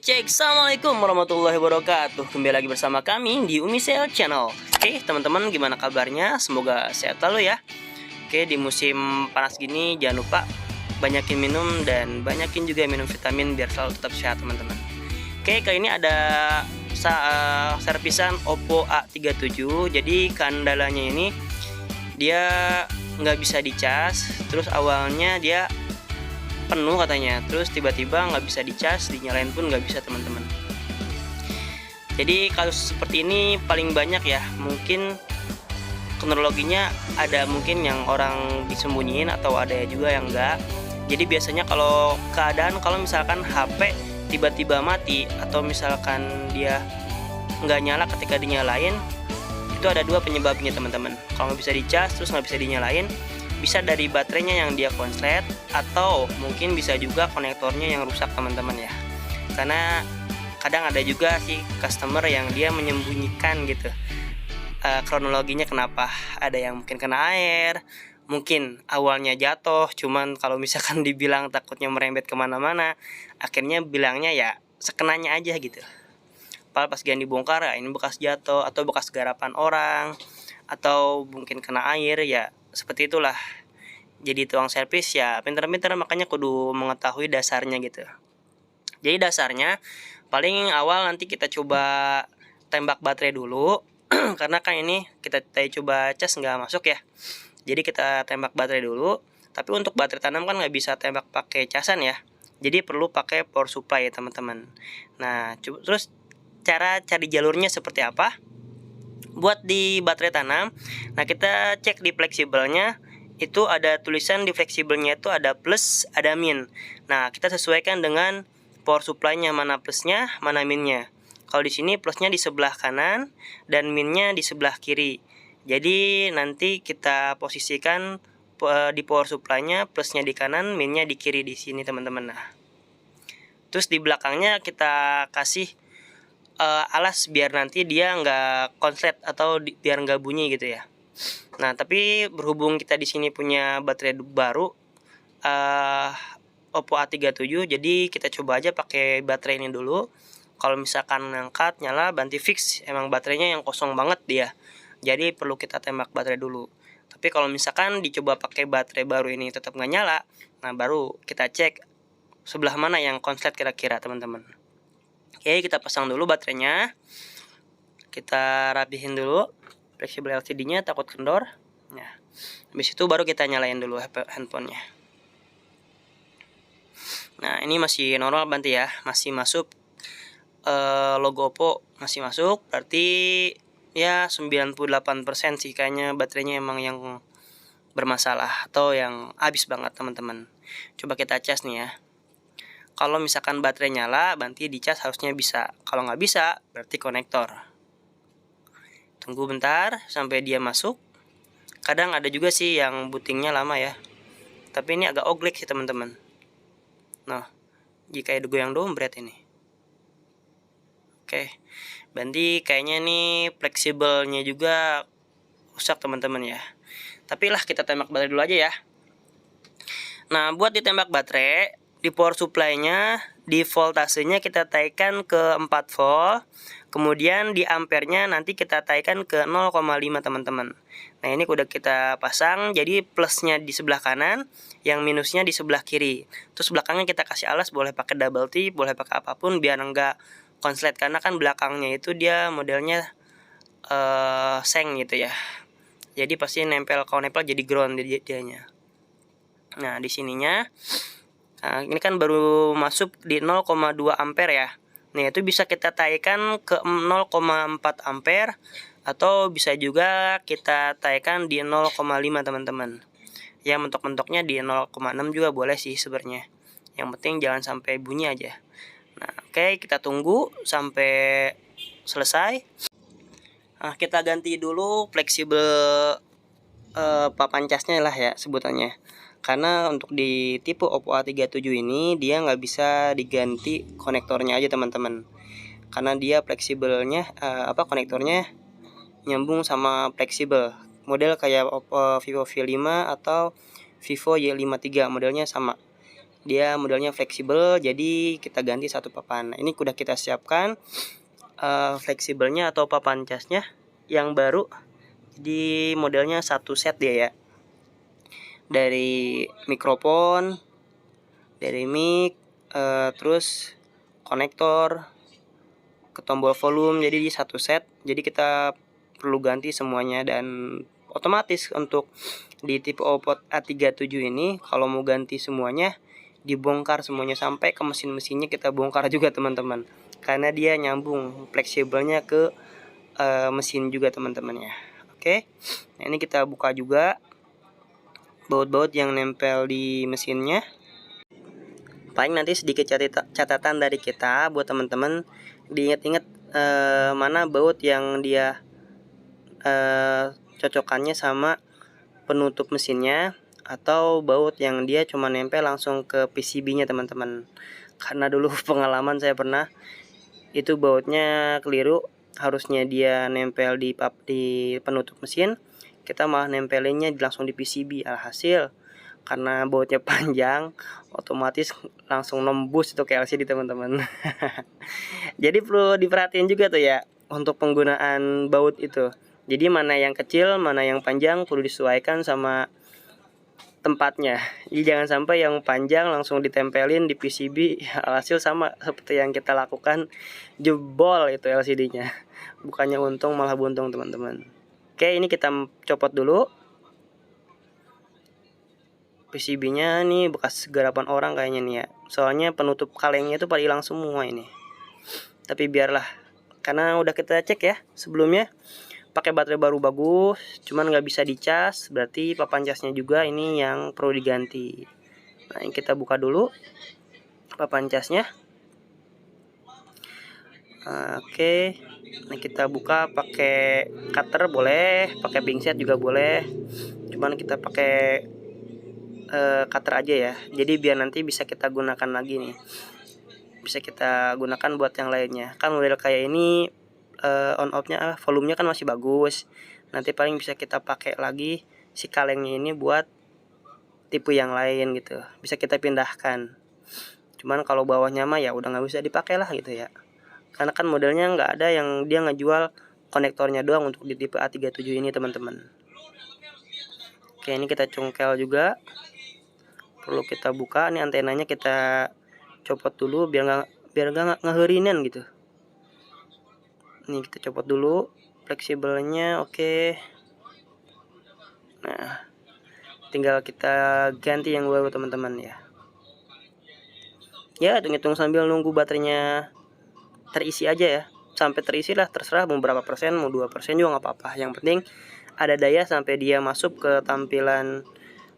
Cek, assalamualaikum warahmatullahi wabarakatuh. Kembali lagi bersama kami di Umisel Channel. Oke teman-teman, gimana kabarnya? Semoga sehat selalu ya. Oke, di musim panas gini jangan lupa banyakin minum dan banyakin juga minum vitamin biar selalu tetap sehat teman-teman. Oke, kali ini ada servisan Oppo A37. Jadi kendalanya ini dia nggak bisa dicas. Terus awalnya dia penuh katanya, terus tiba-tiba nggak bisa dicas, dinyalain pun nggak bisa teman-teman. Jadi kalau seperti ini paling banyak ya, mungkin kronologinya ada mungkin yang orang disembunyiin atau ada juga yang enggak. Jadi biasanya kalau keadaan kalau misalkan HP tiba-tiba mati atau misalkan dia nggak nyala ketika dinyalain, itu ada dua penyebabnya teman-teman. Kalau nggak bisa dicas terus nggak bisa dinyalain, bisa dari baterainya yang dia konslet, atau mungkin bisa juga konektornya yang rusak teman-teman ya. Karena kadang ada juga sih customer yang dia menyembunyikan gitu kronologinya kenapa. Ada yang mungkin kena air, mungkin awalnya jatuh, cuman kalau misalkan dibilang takutnya merembet kemana-mana, akhirnya bilangnya ya sekenanya aja gitu. Padahal pas gian dibongkar ya ini bekas jatuh atau bekas garapan orang, atau mungkin kena air ya. Seperti itulah. Jadi tukang servis ya pintar-pintar, makanya kudu mengetahui dasarnya gitu. Jadi dasarnya paling awal nanti kita coba tembak baterai dulu karena kan ini kita coba cas nggak masuk ya. Jadi kita tembak baterai dulu. Tapi untuk baterai tanam kan nggak bisa tembak pakai casan ya. Jadi perlu pakai power supply ya teman-teman. Nah terus cara cari jalurnya seperti apa? Buat di baterai tanam, nah kita cek di fleksibelnya, itu ada tulisan di fleksibelnya itu ada plus, ada min. Nah kita sesuaikan dengan power supply-nya, mana plusnya, mana minnya. Kalau di sini plusnya di sebelah kanan dan minnya di sebelah kiri. Jadi nanti kita posisikan di power supply-nya plusnya di kanan, minnya di kiri di sini teman-teman. Nah, terus di belakangnya kita kasih alas biar nanti dia nggak konslet atau biar nggak bunyi gitu ya. Nah tapi berhubung kita di sini punya baterai baru Oppo A37, jadi kita coba aja pakai baterai ini dulu. Kalau misalkan ngangkat nyala banti fix, emang baterainya yang kosong banget dia, jadi perlu kita tembak baterai dulu. Tapi kalau misalkan dicoba pakai baterai baru ini tetap nggak nyala, nah baru kita cek sebelah mana yang konslet kira-kira teman-teman. Oke, kita pasang dulu baterainya. Kita rapihin dulu fleksibel LCD-nya, takut kendor. Nah, habis itu baru kita nyalain dulu handphonenya. Nah, ini masih normal banget ya, masih masuk logo Oppo masih masuk. Berarti ya 98% sih kayaknya baterainya emang yang bermasalah atau yang habis banget teman-teman. Coba kita cas nih ya. Kalau misalkan baterai nyala, berarti dicas harusnya bisa. Kalau nggak bisa, berarti konektor. Tunggu bentar sampai dia masuk. Kadang ada juga sih yang bootingnya lama ya. Tapi ini agak oglek sih teman-teman. Nah, jika ada goyang dompet ini. Oke, berarti kayaknya nih fleksibelnya juga rusak teman-teman ya. Tapi lah kita tembak baterai dulu aja ya. Nah, buat ditembak baterai, di power supply-nya, di voltasenya kita taikan ke 4 volt. Kemudian di ampernya nanti kita taikan ke 0,5 teman-teman. Nah ini udah kita pasang, jadi plusnya di sebelah kanan, yang minusnya di sebelah kiri. Terus belakangnya kita kasih alas, boleh pakai double tip, boleh pakai apapun biar enggak konslet. Karena kan belakangnya itu dia modelnya seng gitu ya. Jadi pasti nempel, kalau nempel jadi ground dianya. Nah di sininya, nah, ini kan baru masuk di 0,2 ampere ya. Nah itu bisa kita taikan ke 0,4 ampere, atau bisa juga kita taikan di 0,5 teman-teman. Ya mentok-mentoknya di 0,6 juga boleh sih sebenarnya. Yang penting jangan sampai bunyi aja. Nah oke, kita tunggu sampai selesai. Nah kita ganti dulu fleksibel papan casnya lah ya sebutannya. Karena untuk di tipe Oppo A37 ini dia nggak bisa diganti konektornya aja teman-teman. Karena dia fleksibelnya konektornya nyambung sama fleksibel. Model kayak Oppo Vivo V5 atau Vivo Y53 modelnya sama. dia modelnya fleksibel, jadi kita ganti satu papan. Nah, ini udah kita siapkan fleksibelnya atau papan casnya yang baru. Jadi modelnya satu set dia ya, dari mikrofon, dari mic, terus konektor ke tombol volume, jadi di satu set. Jadi kita perlu ganti semuanya, dan otomatis untuk di tipe Oppo A37 ini kalau mau ganti semuanya dibongkar semuanya sampai ke mesin-mesinnya kita bongkar juga teman-teman, karena dia nyambung fleksibelnya ke mesin juga teman-teman ya. Oke, nah ini kita buka juga baut-baut yang nempel di mesinnya. Paling nanti sedikit catatan dari kita buat teman-teman, diingat-ingat mana baut yang dia cocokannya sama penutup mesinnya, atau baut yang dia cuma nempel langsung ke PCB-nya teman-teman. Karena dulu pengalaman saya pernah itu bautnya keliru, harusnya dia nempel di penutup mesin, kita malah nempelinnya langsung di PCB. Alhasil karena bautnya panjang, otomatis langsung nembus itu ke LCD teman-teman. Jadi perlu diperhatiin juga tuh ya untuk penggunaan baut itu. Jadi mana yang kecil, mana yang panjang perlu disesuaikan sama tempatnya. Jadi jangan sampai yang panjang langsung ditempelin di PCB, hasil sama seperti yang kita lakukan, jebol itu LCD-nya. Bukannya untung malah buntung teman-teman. Oke, ini kita copot dulu. PCB-nya nih bekas garapan orang kayaknya nih ya. Soalnya penutup kalengnya itu pada hilang semua ini. Tapi biarlah, karena udah kita cek ya sebelumnya, pakai baterai baru bagus, cuman nggak bisa dicas, berarti papan casnya juga ini yang perlu diganti. Nah, ini kita buka dulu papan casnya. Oke, ini kita buka pakai cutter boleh, pakai pinset juga boleh, cuman kita pakai cutter aja ya. Jadi biar nanti bisa kita gunakan lagi nih, bisa kita gunakan buat yang lainnya. Kan model kayak ini on off-nya volumenya kan masih bagus. Nanti paling bisa kita pakai lagi si kalengnya ini buat tipe yang lain gitu. Bisa kita pindahkan. Cuman kalau bawahnya mah ya udah nggak bisa dipakai lah gitu ya. Karena kan modelnya nggak ada yang dia ngejual konektornya doang untuk di tipe A37 ini teman-teman. Oke, ini kita congkel juga. Perlu kita buka nih antenanya, kita copot dulu biar nggak ngeherinan gitu. Ini kita copot dulu fleksibelnya. Oke. Nah, tinggal kita ganti yang baru teman-teman ya. Ya, hitung-hitung sambil nunggu baterainya terisi aja ya. Sampai terisi lah, terserah mau berapa persen, mau 2% juga nggak apa-apa. Yang penting ada daya sampai dia masuk ke tampilan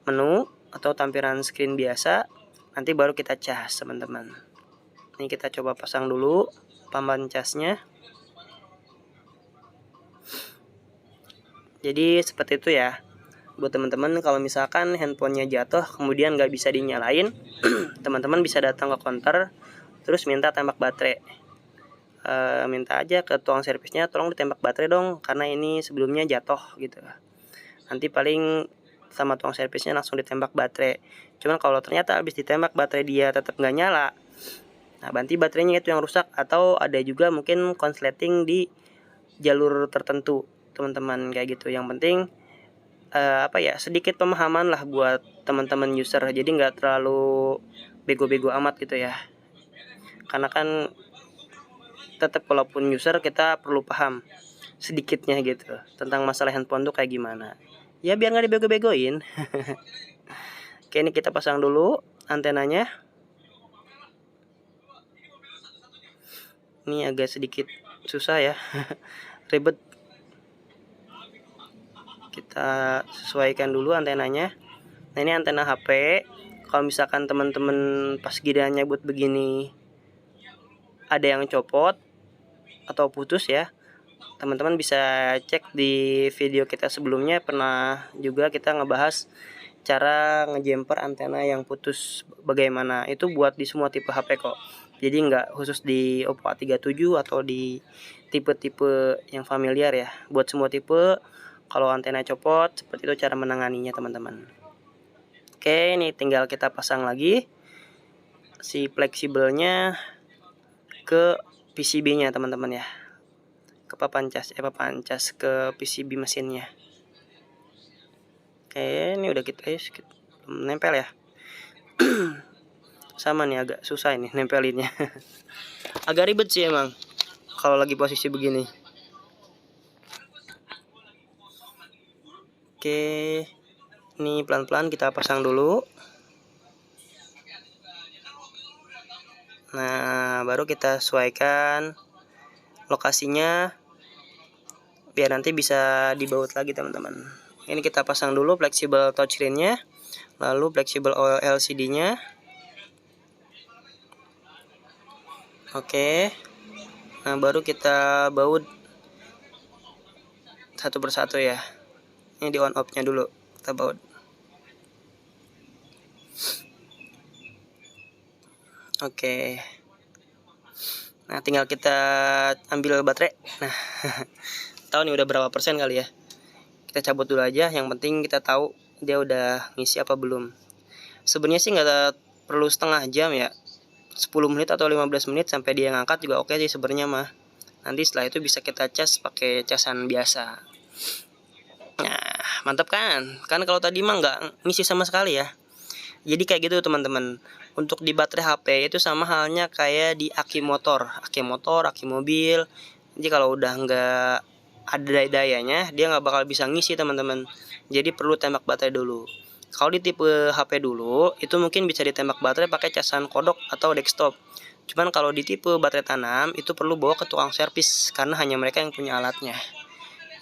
menu atau tampilan screen biasa. Nanti baru kita cas teman-teman. Ini kita coba pasang dulu papan casnya. Jadi seperti itu ya buat teman-teman. Kalau misalkan handphonenya jatuh kemudian nggak bisa dinyalain, teman-teman bisa datang ke counter terus minta tembak baterai. Minta aja ke tukang servisnya, tolong ditembak baterai dong karena ini sebelumnya jatuh gitu. Nanti paling sama tukang servisnya langsung ditembak baterai. Cuman kalau ternyata habis ditembak baterai dia tetap nggak nyala, nah berarti baterainya itu yang rusak, atau ada juga mungkin konsleting di jalur tertentu teman-teman kayak gitu. Yang penting sedikit pemahaman lah buat teman-teman user, jadi nggak terlalu bego-bego amat gitu ya. Karena kan tetap walaupun user kita perlu paham sedikitnya gitu tentang masalah handphone tuh kayak gimana ya, biar nggak dibego-begoin. Oke, ini kita pasang dulu antenanya. Ini agak sedikit susah ya. Ribet. Kita sesuaikan dulu antenanya. Nah, ini antena HP. Kalau misalkan teman-teman pas giliran nyabut begini ada yang copot atau putus ya, teman-teman bisa cek di video kita sebelumnya, pernah juga kita ngebahas cara ngejumper antena yang putus bagaimana. Itu buat di semua tipe HP kok. Jadi nggak khusus di Oppo A37 atau di tipe-tipe yang familiar ya. Buat semua tipe kalau antena copot seperti itu cara menanganinya teman-teman. Oke, ini tinggal kita pasang lagi. si fleksibelnya ke PCB-nya teman-teman ya, ke papan cas ke PCB mesinnya. Oke, ini udah kita nempel ya. Sama nih, agak susah ini nempelinnya. Agak ribet sih emang kalau lagi posisi begini. Oke, ini pelan-pelan kita pasang dulu. Nah, baru kita sesuaikan lokasinya biar nanti bisa dibaut lagi teman-teman. Ini kita pasang dulu fleksibel touchscreen-nya, lalu fleksibel LCD-nya. Oke. Nah, baru kita baut satu persatu ya. Ini di on off-nya dulu kita baut. Oke. Nah, tinggal kita ambil baterai. Nah, tahu nih udah berapa persen kali ya. Kita cabut dulu aja, yang penting kita tahu dia udah ngisi apa belum. Sebenarnya sih nggak perlu setengah jam ya, 10 menit atau 15 menit sampai dia ngangkat juga oke sih sebenarnya mah. Nanti setelah itu bisa kita cas pakai casan biasa. Nah, mantap kan? Kan kalau tadi mah nggak ngisi sama sekali ya. Jadi kayak gitu teman-teman. Untuk di baterai HP itu sama halnya kayak di aki motor, aki mobil. Jadi kalau udah nggak ada dayanya, dia nggak bakal bisa ngisi teman-teman. Jadi perlu tembak baterai dulu. Kalau di tipe HP dulu, itu mungkin bisa ditembak baterai pakai casan kodok atau desktop. Cuman kalau di tipe baterai tanam, itu perlu bawa ke tukang servis karena hanya mereka yang punya alatnya,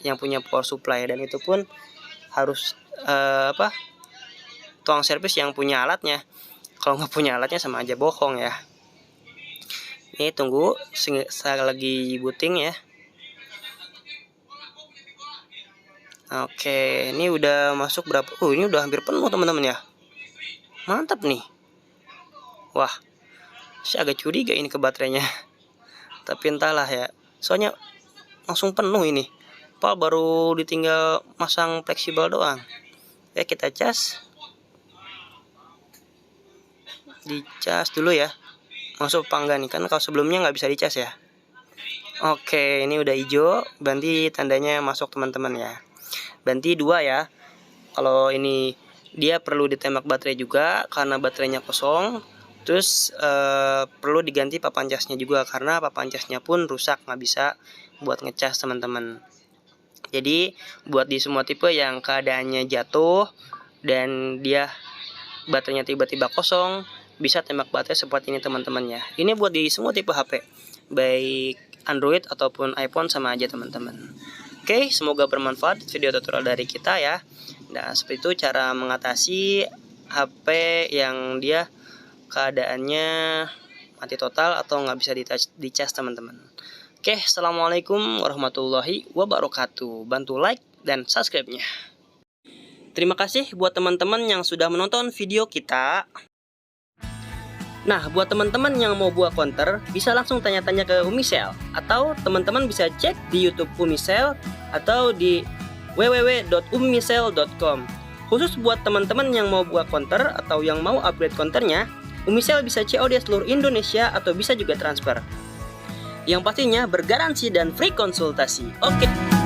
yang punya power supply, dan itu pun harus tukang servis yang punya alatnya. Kalau nggak punya alatnya sama aja bohong ya. Ini tunggu saya lagi booting ya. Oke, ini udah masuk berapa? Ini udah hampir penuh teman-teman ya. Mantap nih. Wah, saya agak curiga ini ke baterainya. Tapi entahlah ya. Soalnya langsung penuh ini. Baru ditinggal masang fleksibel doang. Ya kita cas. Dicas dulu ya. Masuk apa enggak nih? Kan kalau sebelumnya nggak bisa dicas ya. Oke, ini udah hijau. Berarti tandanya masuk teman-teman ya. Berarti 2 ya. Kalau ini dia perlu ditembak baterai juga karena baterainya kosong. Terus perlu diganti papan casnya juga karena papan casnya pun rusak, nggak bisa buat ngecas teman-teman. Jadi buat di semua tipe yang keadaannya jatuh dan dia baterainya tiba-tiba kosong, bisa tembak baterai seperti ini teman-teman ya. Ini buat di semua tipe HP, baik Android ataupun iPhone sama aja teman-teman. Oke, semoga bermanfaat video tutorial dari kita ya. Nah, seperti itu cara mengatasi HP yang dia keadaannya mati total atau nggak bisa dicas teman-teman. Oke, assalamualaikum warahmatullahi wabarakatuh. Bantu like dan subscribe-nya. Terima kasih buat teman-teman yang sudah menonton video kita. Nah, buat teman-teman yang mau buat counter, bisa langsung tanya-tanya ke Umisel, atau teman-teman bisa cek di YouTube Umisel atau di www.umisel.com. Khusus buat teman-teman yang mau buat counter atau yang mau upgrade counternya, Umisel bisa COD seluruh Indonesia atau bisa juga transfer. Yang pastinya bergaransi dan free konsultasi. Oke.